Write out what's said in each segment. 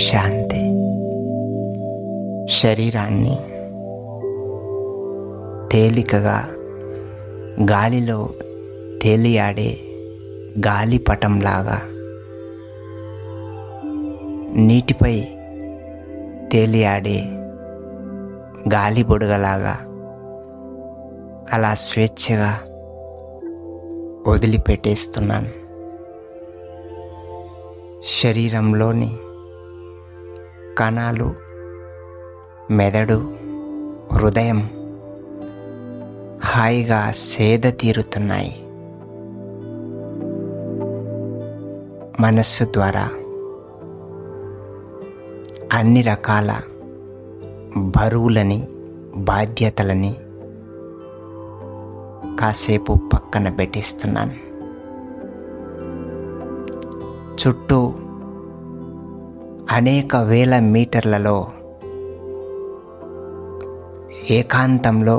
శాంతి. శరీరాన్ని తేలికగా గాలిలో తేలియాడే గాలిపటంలాగా, నీటిపై తేలియాడే గాలి బుడగలాగా అలా స్వేచ్ఛగా వదిలిపెట్టేస్తున్నాను. శరీరంలోని కణాలు, మెదడు, హృదయం హాయిగా సేద తీరుతున్నాయి. మనస్సు ద్వారా అన్ని రకాల బరువులని, బాధ్యతలని కాసేపు పక్కన పెట్టేస్తున్నాను. చుట్టూ అనేక వేల మీటర్లలో ఏకాంతంలో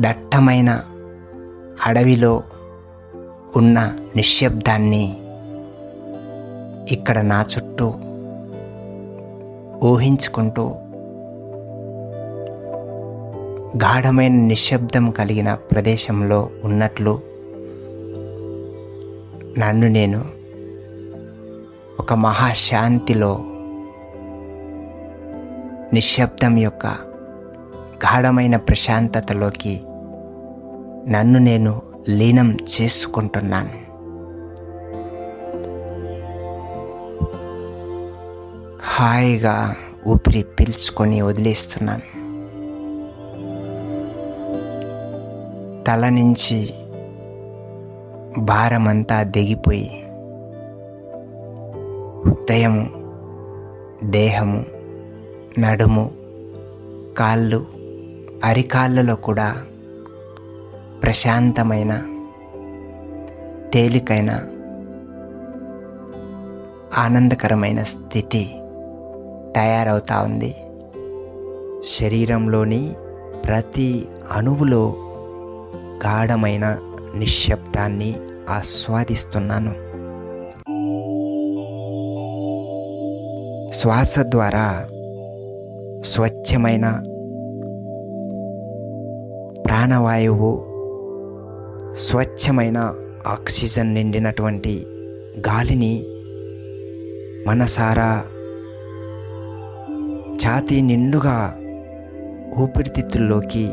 దట్టమైన అడవిలో ఉన్న నిశ్శబ్దాన్ని ఇక్కడ నా చుట్టూ ఊహించుకుంటూ గాఢమైన నిశ్శబ్దం కలిగిన ప్రదేశంలో ఉన్నట్లు నన్ను నేను ఒక మహాశాంతిలో, నిశ్శబ్దం యొక్క గాఢమైన ప్రశాంతతలోకి నన్ను నేను లీనం చేసుకుంటున్నాను. హాయిగా ఊపిరి పీల్చుకొని వదిలేస్తున్నాను. తల నుంచి భారమంతా దిగిపోయి హృదయము, దేహము, నడుము, కాళ్ళు, అరికాళ్ళలో కూడా ప్రశాంతమైన, తేలికైన, ఆనందకరమైన స్థితి తయారవుతా ఉంది. శరీరంలోని ప్రతి అణువులో గాఢమైన నిశ్శబ్దాన్ని ఆస్వాదిస్తున్నాను. శ్వాస ద్వారా స్వచ్ఛమైన ప్రాణవాయువు, స్వచ్ఛమైన ఆక్సిజన్ నిండినటువంటి గాలిని మనసారా ఛాతీ నిండుగా ఊపిరితిత్తుల్లోకి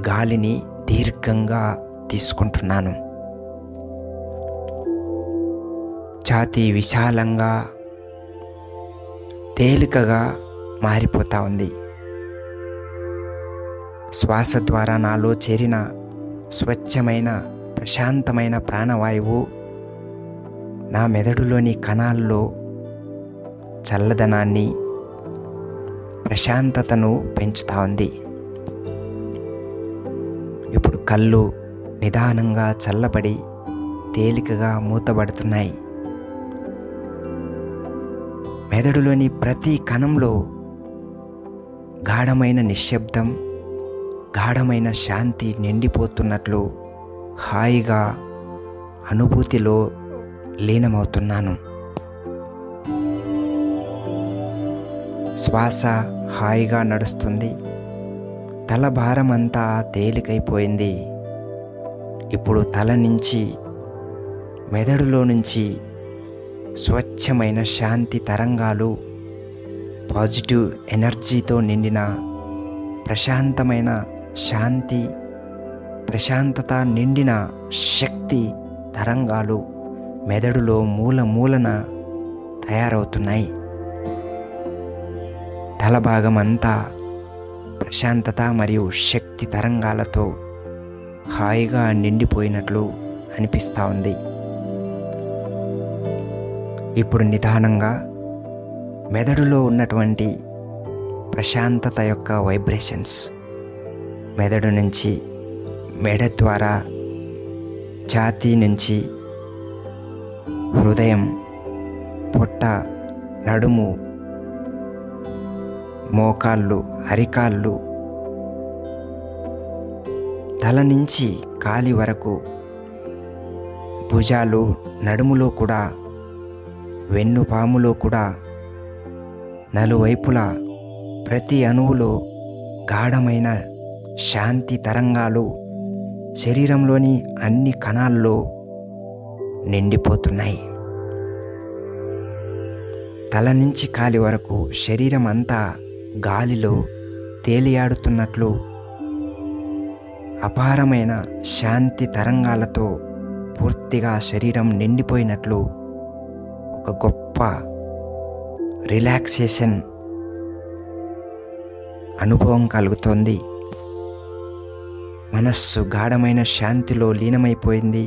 గాలిని దీర్ఘంగా తీసుకుంటున్నాను. ఛాతీ విశాలంగా, తేలికగా మారిపోతా ఉంది. శ్వాస ద్వారా నాలో చేరిన స్వచ్ఛమైన, ప్రశాంతమైన ప్రాణవాయువు నా మెదడులోని కణాల్లో చల్లదనాన్ని, ప్రశాంతతను పెంచుతా ఉంది. ఇప్పుడు కళ్ళు నిదానంగా చల్లబడి తేలికగా మూతబడుతున్నాయి. మెదడులోని ప్రతి కణంలో గాఢమైన నిశ్శబ్దం, గాఢమైన శాంతి నిండిపోతున్నట్లు హాయిగా అనుభూతిలో లీనమవుతున్నాను. శ్వాస హాయిగా నడుస్తుంది. తల భారమంతా తేలికైపోయింది. ఇప్పుడు తల నుంచి, మెదడులో నుంచి స్వచ్ఛమైన శాంతి తరంగాలు, పాజిటివ్ ఎనర్జీతో నిండిన ప్రశాంతమైన శాంతి, ప్రశాంతత నిండిన శక్తి తరంగాలు మెదడులో మూల మూలన తయారవుతున్నాయి. తల భాగమంతా ప్రశాంతత మరియు శక్తి తరంగాలతో హాయిగా నిండిపోయినట్లు అనిపిస్తూ ఉంది. ఇప్పుడు నిదానంగా మెదడులో ఉన్నటువంటి ప్రశాంతత యొక్క వైబ్రేషన్స్ మెదడు నుంచి, మెడ ద్వారా ఛాతీ నుంచి హృదయం, పొట్ట, నడుము, మోకాళ్ళు, అరికాళ్ళు, తల నుంచి కాలి వరకు, భుజాలు, నడుములో కూడా వెన్నుపాములో కూడా నలువైపులా ప్రతి అణువులో గాఢమైన శాంతి తరంగాలు శరీరంలోని అన్ని కణాల్లో నిండిపోతున్నాయి. తల నుంచి కాలి వరకు శరీరం అంతా గాలిలో తేలియాడుతున్నట్లు అపారమైన శాంతి తరంగాలతో పూర్తిగా శరీరం నిండిపోయినట్లు ఒక గొప్ప రిలాక్సేషన్ అనుభవం కలుగుతోంది. మనస్సు గాఢమైన శాంతిలో లీనమైపోయింది.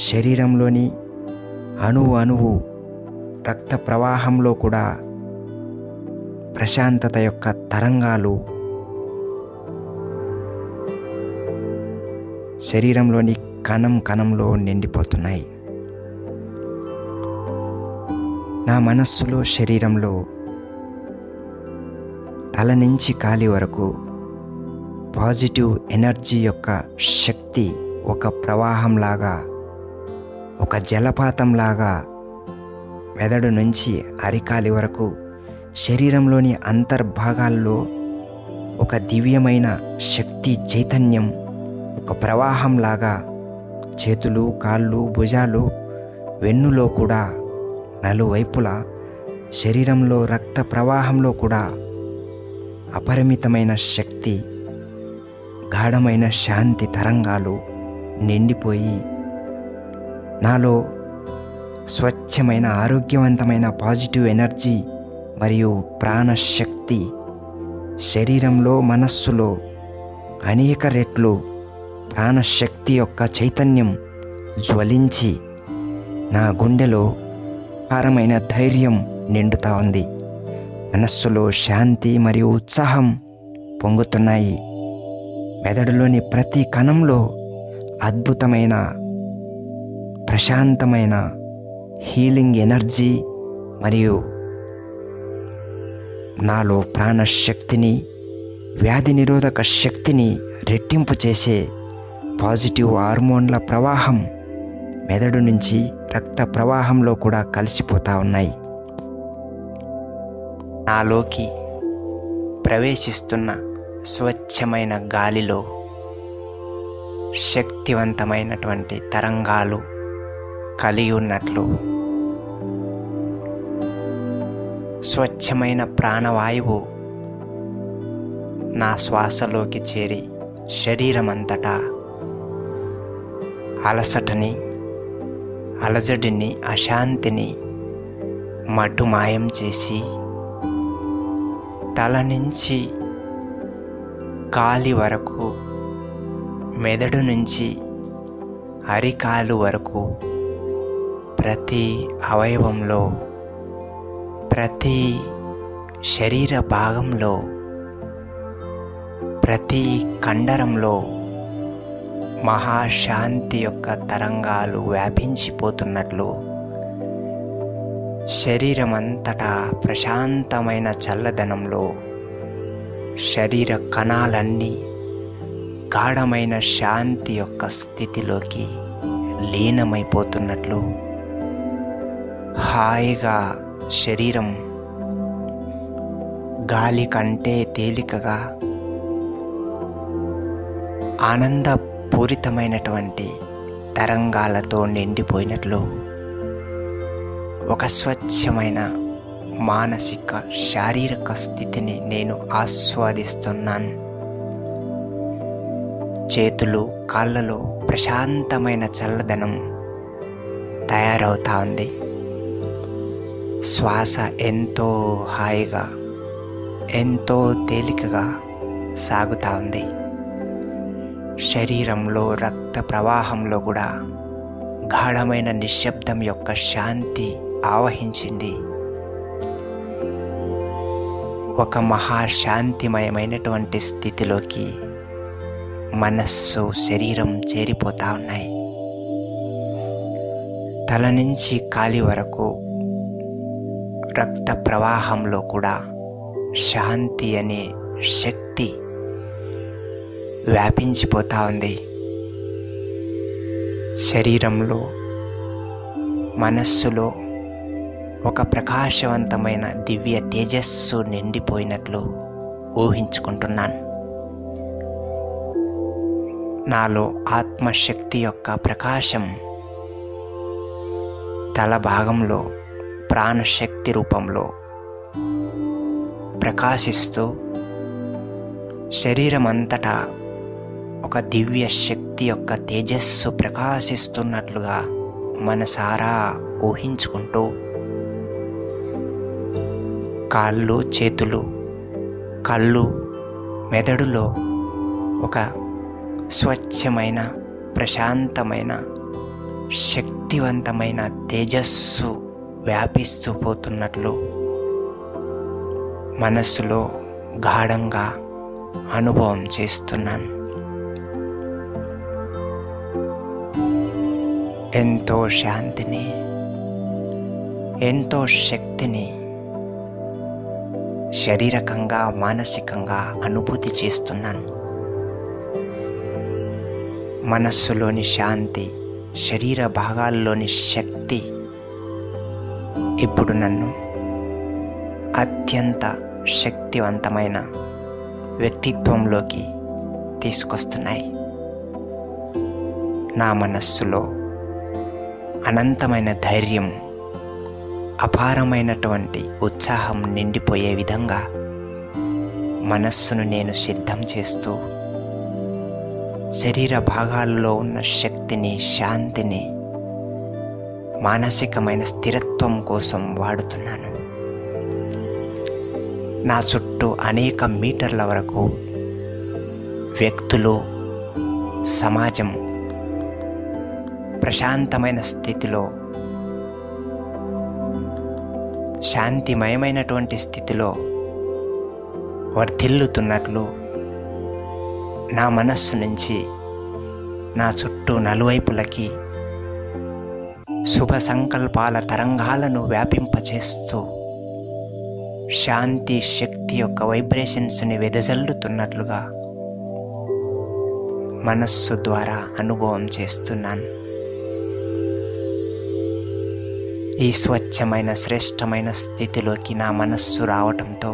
శరీరంలోని అణువు అణువు రక్త ప్రవాహంలో కూడా ప్రశాంతత యొక్క తరంగాలు శరీరంలోని కణం కణంలో నిండిపోతున్నాయి. నా మనస్సులో శరీరంలో తల నుంచి కాలి వరకు పాజిటివ్ ఎనర్జీ యొక్క శక్తి ఒక ప్రవాహంలాగా, ఒక జలపాతంలాగా మెదడు నుంచి అరికాలి వరకు శరీరంలోని అంతర్భాగాల్లో ఒక దివ్యమైన శక్తి చైతన్యం ఒక ప్రవాహంలాగా చేతులు, కాళ్ళు, భుజాలు, వెన్నులో కూడా నలువైపులా శరీరంలో రక్త ప్రవాహంలో కూడా అపరిమితమైన శక్తి, గాఢమైన శాంతి తరంగాలు నిండిపోయి నాలో స్వచ్ఛమైన ఆరోగ్యవంతమైన పాజిటివ్ ఎనర్జీ మరియు ప్రాణశక్తి శరీరంలో, మనస్సులో అనేక రెట్లు ప్రాణశక్తి యొక్క చైతన్యం జ్వలించి నా గుండెలో అపారమైన ధైర్యం నిండుతా ఉంది. మనస్సులో శాంతి మరియు ఉత్సాహం పొంగుతున్నాయి. మెదడులోని ప్రతి కణంలో అద్భుతమైన ప్రశాంతమైన హీలింగ్ ఎనర్జీ మరియు నాలో ప్రాణశక్తిని, వ్యాధి నిరోధక శక్తిని రెట్టింపు చేసే పాజిటివ్ హార్మోన్ల ప్రవాహం మెదడు నుంచి రక్త ప్రవాహంలో కూడా కలిసిపోతూ ఉన్నాయి. నాలోకి ప్రవేశిస్తున్న స్వచ్ఛమైన గాలిలో శక్తివంతమైనటువంటి తరంగాలు కలిగి ఉన్నట్లు, స్వచ్ఛమైన ప్రాణవాయువు నా శ్వాసలోకి చేరి శరీరమంతటా అలసటని, అలజడిని, అశాంతిని మటుమాయం చేసి తల నుంచి కాలి వరకు, మెదడు నుంచి అరికాలు వరకు ప్రతి అవయవంలో, ప్రతి శరీర భాగంలో, ప్రతి కండరంలో మహాశాంతి యొక్క తరంగాలు వ్యాపించిపోతున్నట్లు, శరీరమంతటా ప్రశాంతమైన చల్లదనంలో శరీర కణాలన్నీ గాఢమైన శాంతి యొక్క స్థితిలోకి లీనమైపోతున్నట్లు, హాయిగా శరీరం గాలి కంటే తేలికగా ఆనందపూరితమైనటువంటి తరంగాలతో నిండిపోయినట్లు ఒక స్వచ్ఛమైన మానసిక, శారీరక స్థితిని నేను ఆస్వాదిస్తున్నాను. చేతులు, కాళ్ళలో ప్రశాంతమైన చల్లదనం తయారవుతా ఉంది. శ్వాస ఎంతో హాయిగా, ఎంతో తేలికగా సాగుతూ ఉంది. శరీరంలో రక్త ప్రవాహంలో కూడా గాఢమైన నిశ్శబ్దం యొక్క శాంతి ఆవహించింది. ఒక మహాశాంతిమయమైనటువంటి స్థితిలోకి మనస్సు, శరీరం చేరిపోతా ఉన్నాయి. తల నుంచి కాలి వరకు రక్త ప్రవాహంలో కూడా శాంతి అనే శక్తి వ్యాపించిపోతా ఉంది. శరీరంలో, మనస్సులో ఒక ప్రకాశవంతమైన దివ్య తేజస్సు నిండిపోయినట్లు ఊహించుకుంటున్నాను. నాలో ఆత్మశక్తి యొక్క ప్రకాశం తల భాగంలో ప్రాణశక్తి రూపంలో ప్రకాశిస్తూ శరీరం అంతటా ఒక దివ్య శక్తి యొక్క తేజస్సు ప్రకాశిస్తున్నట్లుగా మనసారా ఊహించుకుంటూ కాళ్ళు, చేతులు, కళ్ళు, మెదడులో ఒక స్వచ్ఛమైన, ప్రశాంతమైన, శక్తివంతమైన తేజస్సు వ్యాపిస్తూ పోతున్నట్లు మనస్సులో గాఢంగా అనుభవం చేస్తున్నాను. ఎంతో శాంతిని, ఎంతో శక్తిని శారీరకంగా, మానసికంగా అనుభూతి చేస్తున్నాను. మనస్సులోని శాంతి, శరీర భాగాల్లోని శక్తి ఇప్పుడు నన్ను అత్యంత శక్తివంతమైన వ్యక్తిత్వంలోకి తీసుకొస్తున్నాయి. నా మనస్సులో అనంతమైన ధైర్యం, అపారమైనటువంటి ఉత్సాహం నిండిపోయే విధంగా మనస్సును నేను సిద్ధం చేస్తూ శరీర భాగాల్లో ఉన్న శక్తిని, శాంతిని మానసికమైన స్థిరత్వం కోసం వాడుతున్నాను. నా చుట్టూ అనేక మీటర్ల వరకు వ్యక్తులు, సమాజం ప్రశాంతమైన స్థితిలో, శాంతిమయమైనటువంటి స్థితిలో వర్ధిల్లుతున్నట్లు నా మనస్సు నుంచి నా చుట్టూ నలువైపులకి శుభ సంకల్పాల తరంగాలను వ్యాపింపచేస్తూ శాంతి శక్తి యొక్క వైబ్రేషన్స్ని వెదజల్లుతున్నట్లుగా మనస్సు ద్వారా అనుభవం చేస్తున్నాను. ఈ స్వచ్ఛమైన, శ్రేష్టమైన స్థితిలోకి నా మనస్సు రావటంతో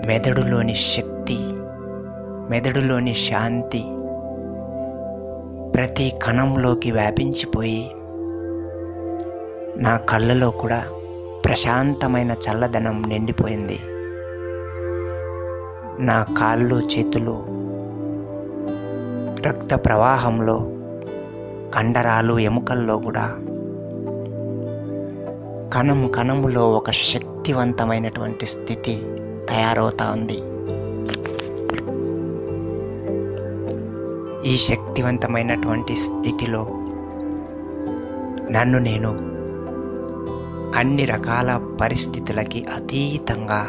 మెదడులోని శక్తి, మెదడులోని శాంతి ప్రతి కణంలోకి వ్యాపించిపోయి నా కళ్ళలో కూడా ప్రశాంతమైన చల్లదనం నిండిపోయింది. నా కాళ్ళు, చేతులు రక్త ప్రవాహంలో, కండరాలు, ఎముకల్లో కూడా కణము కణములో ఒక శక్తివంతమైనటువంటి స్థితి తయారవుతా ఉంది. ఈ శక్తివంతమైనటువంటి స్థితిలో నన్ను నేను అన్ని రకాల పరిస్థితులకి అతీతంగా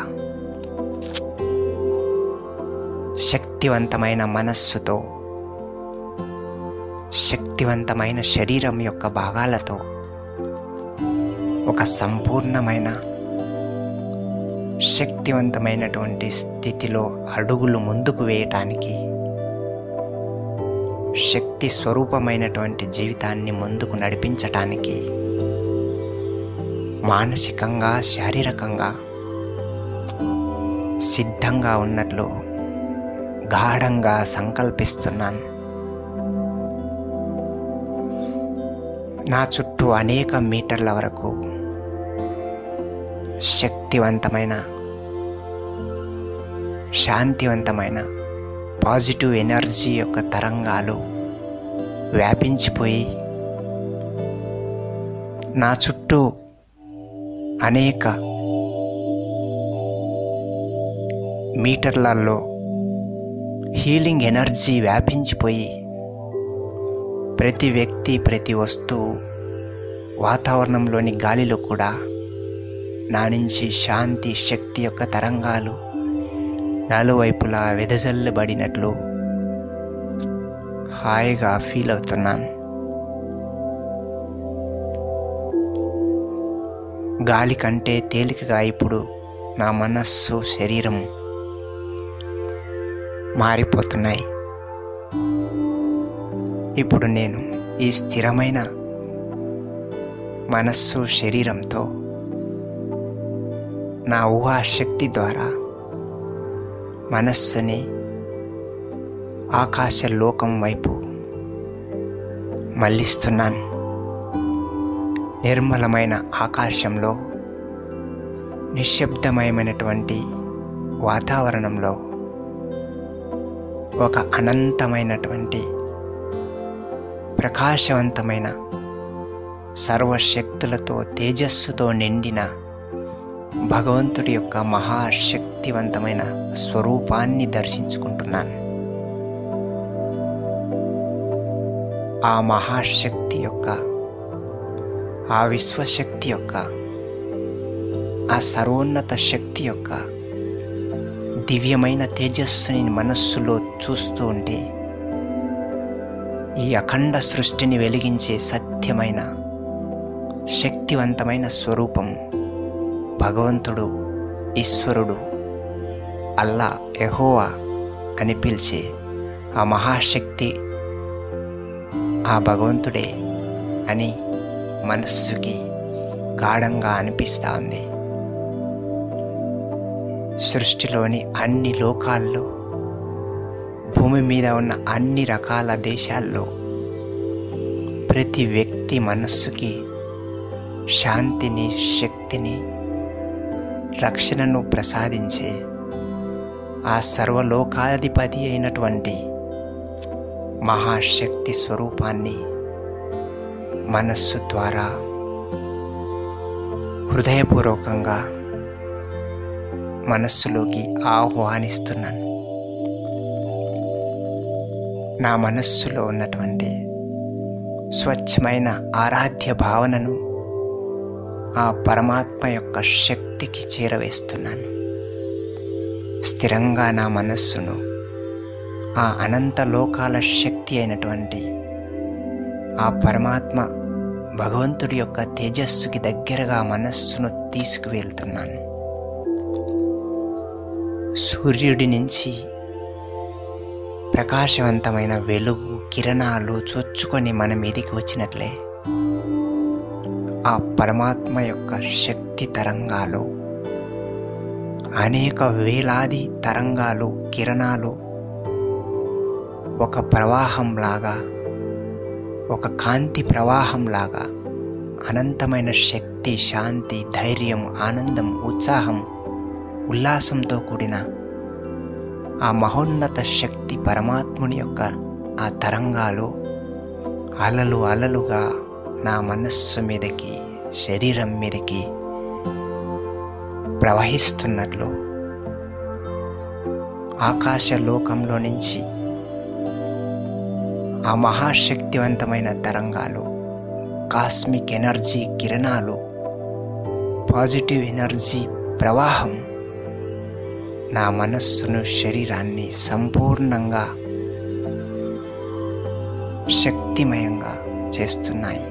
శక్తివంతమైన మనస్సుతో, శక్తివంతమైన శరీరం యొక్క భాగాలతో ఒక సంపూర్ణమైన శక్తివంతమైనటువంటి స్థితిలో అడుగులు ముందుకు వేయటానికి, శక్తి స్వరూపమైనటువంటి జీవితాన్ని ముందుకు నడిపించటానికి మానసికంగా, శారీరకంగా సిద్ధంగా ఉన్నట్లు గాఢంగా సంకల్పిస్తున్నాను. నా చుట్టూ అనేక మీటర్ల వరకు శక్తివంతమైన, శాంతివంతమైన పాజిటివ్ ఎనర్జీ యొక్క తరంగాలు వ్యాపించిపోయి నా చుట్టూ అనేక మీటర్లలో హీలింగ్ ఎనర్జీ వ్యాపించిపోయి ప్రతి వ్యక్తి, ప్రతి వస్తువు, వాతావరణంలోని గాలిలో కూడా నా నుంచి శాంతి శక్తి యొక్క తరంగాలు నలువైపులా వెదజల్లబడినట్లు హాయిగా ఫీల్ అవుతున్నాను. గాలి కంటే తేలికగా ఇప్పుడు నా మనస్సు, శరీరం మారిపోతున్నాయి. ఇప్పుడు నేను ఈ స్థిరమైన మనస్సు శరీరంతో నా ఊహాశక్తి ద్వారా మనస్సుని ఆకాశ లోకం వైపు మళ్ళిస్తున్నాను. నిర్మలమైన ఆకాశంలో, నిశ్శబ్దమయమైనటువంటి వాతావరణంలో ఒక అనంతమైనటువంటి ప్రకాశవంతమైన సర్వశక్తులతో తేజస్సుతో నిండిన భగవంతుడి యొక్క మహాశక్తివంతమైన స్వరూపాన్ని దర్శించుకుంటున్నాను. ఆ మహాశక్తి యొక్క, ఆ విశ్వశక్తి యొక్క, ఆ సర్వోన్నత శక్తి యొక్క దివ్యమైన తేజస్సుని మనస్సులో చూస్తూ ఉంటే ఈ అఖండ సృష్టిని వెలిగించే సత్యమైన శక్తివంతమైన స్వరూపం భగవంతుడు, ఈశ్వరుడు, అల్లా, యెహోవా అని పిలిచే ఆ మహాశక్తి ఆ భగవంతుడే అని మనస్సుకి గాఢంగా అనిపిస్తూ ఉంది. సృష్టిలోని అన్ని లోకాల్లో, భూమి మీద ఉన్న అన్ని రకాల దేశాల్లో ప్రతి వ్యక్తి మనస్సుకి శాంతిని, శక్తిని, రక్షణను ప్రసాదించే ఆ సర్వలోకాధిపతి అయినటువంటి మహాశక్తి స్వరూపాన్ని మనస్సు ద్వారా హృదయపూర్వకంగా మనస్సులోకి ఆహ్వానిస్తున్నాను. నా మనస్సులో ఉన్నటువంటి స్వచ్ఛమైన ఆరాధ్య భావనను ఆ పరమాత్మ యొక్క శక్తికి చేరవేస్తున్నాను. స్థిరంగా నా మనస్సును ఆ అనంత లోకాల శక్తి అయినటువంటి ఆ పరమాత్మ భగవంతుడి యొక్క తేజస్సుకి దగ్గరగా మనస్సును తీసుకువెళ్తున్నాను. సూర్యుడి నుంచి ప్రకాశవంతమైన వెలుగు కిరణాలు చొచ్చుకొని మన మీదికి వచ్చినట్లే ఆ పరమాత్మ యొక్క శక్తి తరంగాలు, అనేక వేలాది తరంగాలు, కిరణాలు ఒక ప్రవాహంలాగా, ఒక కాంతి ప్రవాహంలాగా అనంతమైన శక్తి, శాంతి, ధైర్యం, ఆనందం, ఉత్సాహం, ఉల్లాసంతో కూడిన ఆ మహోన్నత శక్తి పరమాత్ముని యొక్క ఆ తరంగాలు అలలు అలలుగా నా మనస్సు మీదకి, శరీరం మీదకి ప్రవహిస్తున్నట్లు ఆకాశ లోకంలో నుంచి ఆ మహాశక్తివంతమైన తరంగాలు, కాస్మిక్ ఎనర్జీ కిరణాలు, పాజిటివ్ ఎనర్జీ ప్రవాహం నా మనస్సును, శరీరాన్ని సంపూర్ణంగా శక్తిమయంగా చేస్తున్నాయి.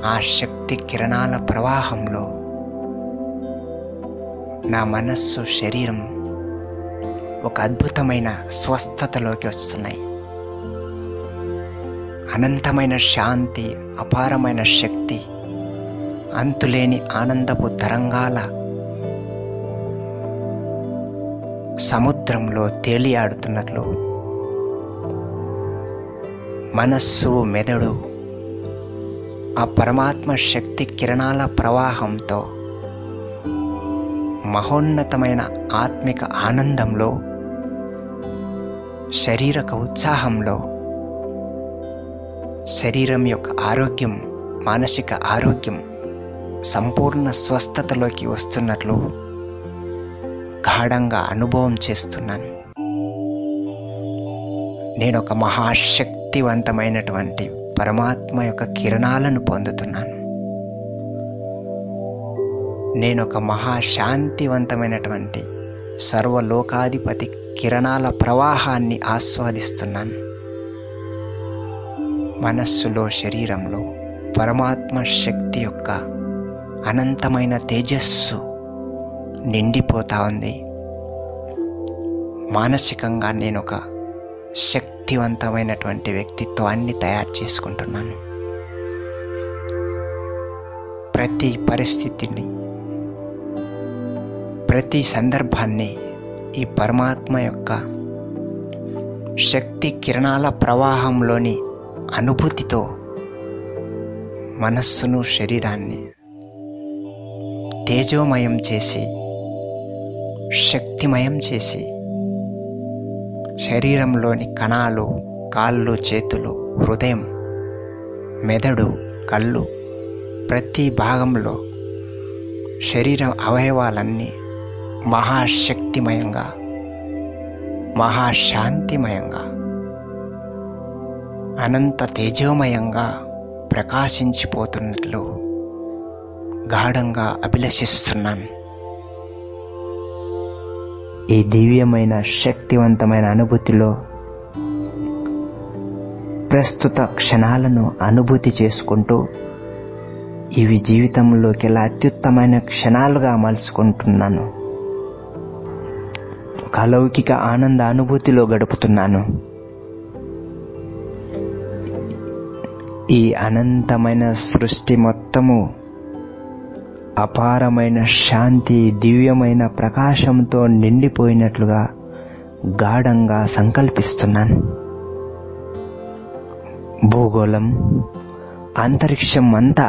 ఆ శక్తి కిరణాల ప్రవాహంలో నా మనస్సు, శరీరం ఒక అద్భుతమైన స్వస్థతలోకి వస్తున్నాయి. అనంతమైన శాంతి, అపారమైన శక్తి, అంతులేని ఆనందపు తరంగాల సముద్రంలో తేలియాడుతున్నట్లు మనస్సు, మెదడు ఆ పరమాత్మ శక్తి కిరణాల ప్రవాహంతో మహోన్నతమైన ఆత్మిక ఆనందంలో, శారీరక ఉత్సాహంలో, శరీరం యొక్క ఆరోగ్యం, మానసిక ఆరోగ్యం సంపూర్ణ స్వస్థతలోకి వస్తున్నట్లు గాఢంగా అనుభవం చేస్తున్నాను. నేను ఒక మహాశక్తివంతమైనటువంటి పరమాత్మ యొక్క కిరణాలను పొందుతున్నాను. నేను ఒక మహాశాంతివంతమైనటువంటి సర్వలోకాధిపతి కిరణాల ప్రవాహాన్ని ఆస్వాదిస్తున్నాను. మనస్సులో, శరీరంలో పరమాత్మ శక్తి యొక్క అనంతమైన తేజస్సు నిండిపోతా ఉంది. మానసికంగా నేను ఒక శక్తివంతమైనటువంటి వ్యక్తిత్వాన్ని తయారు చేసుకుంటున్నాను. ప్రతి పరిస్థితిని, ప్రతి సందర్భాన్ని ఈ పరమాత్మ యొక్క శక్తి కిరణాల ప్రవాహంలోని అనుభూతితో మనస్సును, శరీరాన్ని తేజోమయం చేసి, శక్తిమయం చేసి, శరీరంలోని కణాలు, కాళ్ళు, చేతులు, హృదయం, మెదడు, కళ్ళు, ప్రతి భాగంలో శరీర అవయవాలన్నీ మహాశక్తిమయంగా, మహాశాంతిమయంగా, అనంత తేజోమయంగా ప్రకాశించిపోతున్నట్లు గాఢంగా అభిలషిస్తున్నాను. ఈ దివ్యమైన శక్తివంతమైన అనుభూతిలో ప్రస్తుత క్షణాలను అనుభూతి చేసుకుంటూ ఇవి జీవితంలోకి ఎలా అత్యుత్తమైన క్షణాలుగా మలుచుకుంటున్నాను. ఒక అలౌకిక ఆనంద అనుభూతిలో గడుపుతున్నాను. ఈ అనంతమైన సృష్టి మొత్తము అపారమైన శాంతి, దివ్యమైన ప్రకాశంతో నిండిపోయినట్లుగా గాఢంగా సంకల్పిస్తున్నాను. భూగోళం, అంతరిక్షం అంతా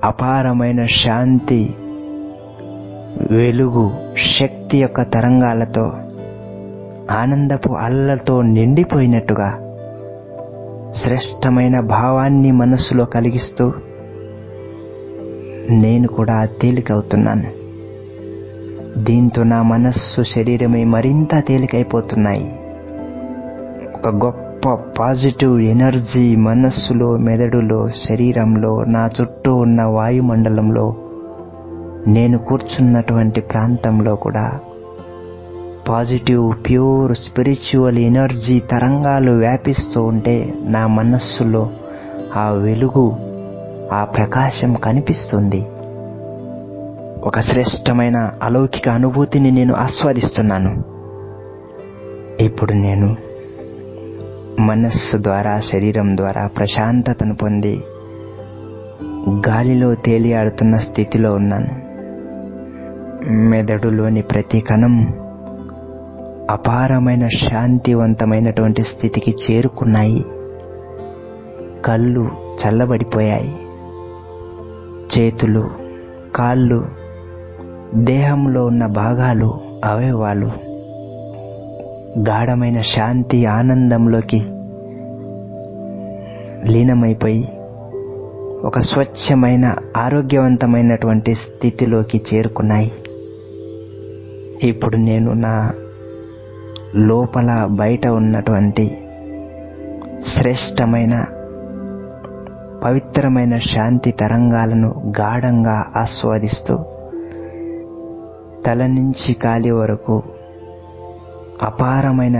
అపారమైన శాంతి, వెలుగు, శక్తి యొక్క తరంగాలతో, ఆనందపు అలలతో నిండిపోయినట్టుగా శ్రేష్టమైన భావాన్ని మనస్సులో కలిగిస్తూ నేను కూడా తేలికవుతున్నాను. దీంతో నా మనస్సు, శరీరమే మరింత తేలికైపోతున్నాయి. ఒక గొప్ప పాజిటివ్ ఎనర్జీ మనస్సులో, మెదడులో, శరీరంలో, నా చుట్టూ ఉన్న వాయుమండలంలో, నేను కూర్చున్నటువంటి ప్రాంతంలో కూడా పాజిటివ్, ప్యూర్, స్పిరిచువల్ ఎనర్జీ తరంగాలు వ్యాపిస్తూ ఉంటే నా మనస్సులో ఆ వెలుగు, ఆ ప్రకాశం కనిపిస్తుంది. ఒక శ్రేష్టమైన అలౌకిక అనుభూతిని నేను ఆస్వాదిస్తున్నాను. ఇప్పుడు నేను మనస్సు ద్వారా, శరీరం ద్వారా ప్రశాంతతను పొంది గాలిలో తేలియాడుతున్న స్థితిలో ఉన్నాను. మెదడులోని ప్రతి కణం అపారమైన శాంతివంతమైనటువంటి స్థితికి చేరుకున్నాయి. కళ్ళు చల్లబడిపోయాయి. చేతులు, కాళ్ళు, దేహంలో ఉన్న భాగాలు, అవయవాలు గాఢమైన శాంతి, ఆనందంలోకి లీనమైపోయి ఒక స్వచ్ఛమైన, ఆరోగ్యవంతమైనటువంటి స్థితిలోకి చేరుకున్నాయి. ఇప్పుడు నేను నా లోపల, బయట ఉన్నటువంటి శ్రేష్టమైన, పవిత్రమైన శాంతి తరంగాలను గాఢంగా ఆస్వాదిస్తూ తల నుంచి కాలి వరకు అపారమైన,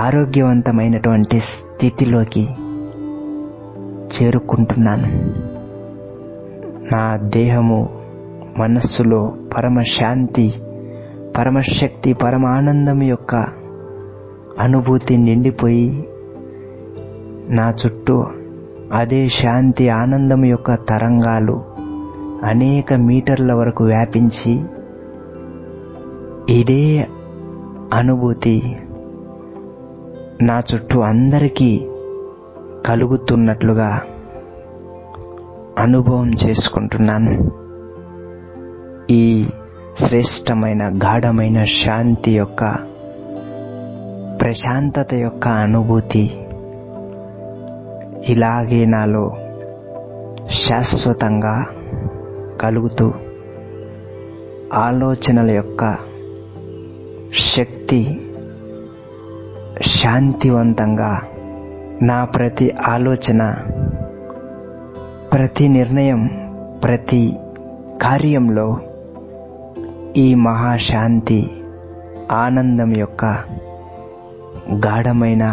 ఆరోగ్యవంతమైనటువంటి స్థితిలోకి చేరుకుంటున్నాను. నా దేహము, మనస్సులో పరమశాంతి, పరమశక్తి, పరమానందం యొక్క అనుభూతి నిండిపోయి నా చుట్టూ అదే శాంతి, ఆనందం యొక్క తరంగాలు అనేక మీటర్ల వరకు వ్యాపించి ఇదే అనుభూతి నా చుట్టూ అందరికీ కలుగుతున్నట్లుగా అనుభవం చేసుకుంటున్నాను. ఈ శ్రేష్టమైన, గాఢమైన శాంతి యొక్క, ప్రశాంతత యొక్క అనుభూతి ఇలాగే నాలో శాశ్వతంగా కలుగుతూ ఆలోచనల యొక్క శక్తి శాంతివంతంగా నా ప్రతి ఆలోచన, ప్రతి నిర్ణయం, ప్రతి కార్యంలో ఈ మహాశాంతి, ఆనందం యొక్క గాఢమైన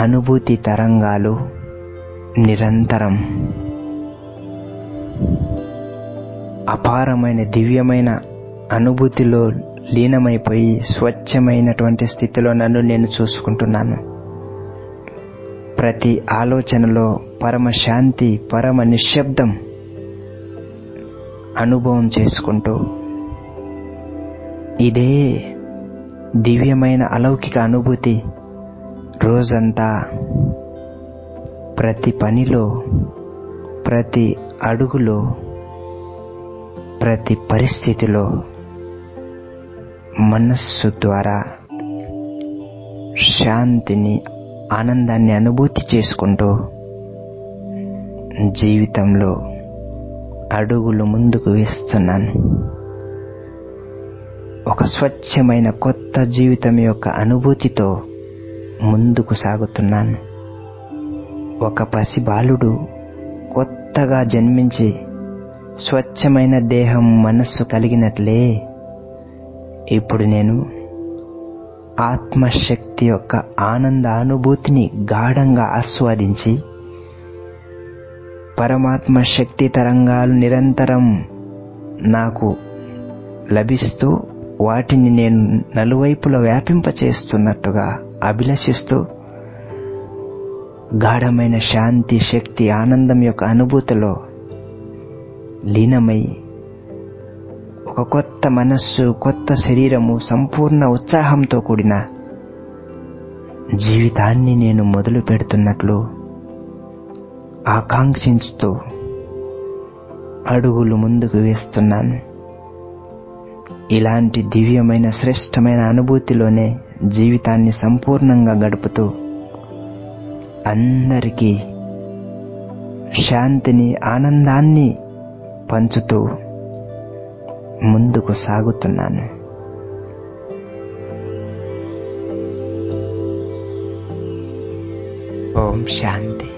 అనుభూతి తరంగాలు నిరంతరం అపారమైన, దివ్యమైన అనుభూతిలో లీనమైపోయి స్వచ్ఛమైనటువంటి స్థితిలో నన్ను నేను చూసుకుంటున్నాను. ప్రతి ఆలోచనలో పరమశాంతి, పరమ నిశ్శబ్దం అనుభవం చేసుకుంటూ ఇదే దివ్యమైన అలౌకిక అనుభూతి రోజంతా ప్రతి పనిలో, ప్రతి అడుగులో, ప్రతి పరిస్థితిలో మనస్సు ద్వారా శాంతిని, ఆనందాన్ని అనుభూతి చేసుకుంటూ జీవితంలో అడుగులు ముందుకు వేస్తున్నాను. ఒక స్వచ్ఛమైన కొత్త జీవితం యొక్క అనుభూతితో ముందుకు సాగుతున్నాను. ఒక పసిబాలుడు కొత్తగా జన్మించి స్వచ్ఛమైన దేహం, మనస్సు కలిగినట్లే ఇప్పుడు నేను ఆత్మశక్తి యొక్క ఆనంద అనుభూతిని గాఢంగా ఆస్వాదించి పరమాత్మ శక్తి తరంగాలు నిరంతరం నాకు లభిస్తూ వాటిని నేను నలువైపులా వ్యాపింపచేస్తున్నట్టుగా అభిలషిస్తూ గాఢమైన శాంతి, శక్తి, ఆనందం యొక్క అనుభూతిలో లీనమై ఒక కొత్త మనస్సు, కొత్త శరీరము, సంపూర్ణ ఉత్సాహంతో కూడిన జీవితాన్ని నేను మొదలు పెడుతున్నట్లు ఆకాంక్షించుతూ అడుగులు ముందుకు వేస్తున్నాను. ఇలాంటి దివ్యమైన శ్రేష్టమైన అనుభూతిలోనే జీవితాన్ని సంపూర్ణంగా గడుపుతూ అందరికీ శాంతిని, ఆనందాన్ని పంచుతూ ముందుకు సాగుతున్నాను. ఓం శాంతి.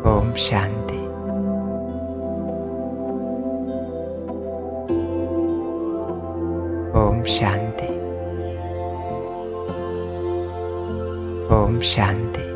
ఓం శాంతి. ఓం శాంతి. ఓం శాంతి.